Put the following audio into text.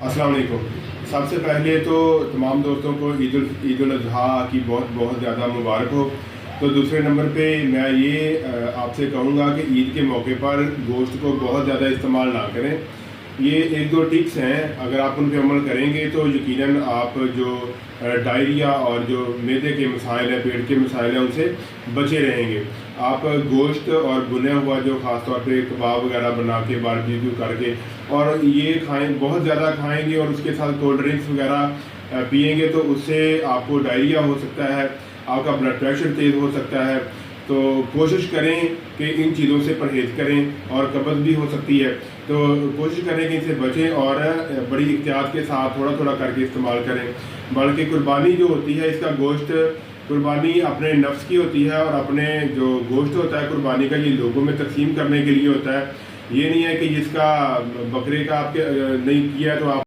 अस्सलाम वालेकुम। सबसे पहले तो तमाम दोस्तों को ईद उल अज़हा की बहुत बहुत ज़्यादा मुबारक हो। तो दूसरे नंबर पे मैं ये आपसे कहूँगा कि ईद के मौके पर गोश्त को बहुत ज़्यादा इस्तेमाल ना करें। ये एक दो टिप्स हैं, अगर आप उन पे अमल करेंगे तो यकीनन आप जो डायरिया और जो मैदे के मसाइल हैं, पेट के मसाइल हैं, उनसे बचे रहेंगे। आप गोश्त और भुना हुआ जो ख़ास तौर पे कबाब वगैरह बना के बारबेक्यू करके और ये खाएं, बहुत ज़्यादा खाएंगे और उसके साथ कोल्ड ड्रिंक्स वगैरह पिएंगे तो उससे आपको डायरिया हो सकता है, आपका ब्लड प्रेशर तेज़ हो सकता है। तो कोशिश करें कि इन चीज़ों से परहेज़ करें, और कब्ज़ भी हो सकती है, तो कोशिश करें कि इनसे बचें और बड़ी एहतियात के साथ थोड़ा थोड़ा करके इस्तेमाल करें। बल्कि कुर्बानी जो होती है, इसका गोश्त कुर्बानी अपने नफ्स की होती है, और अपने जो गोश्त होता है कुर्बानी का, ये लोगों में तकसीम करने के लिए होता है। ये नहीं है कि जिसका बकरे का आपके नहीं किया तो आप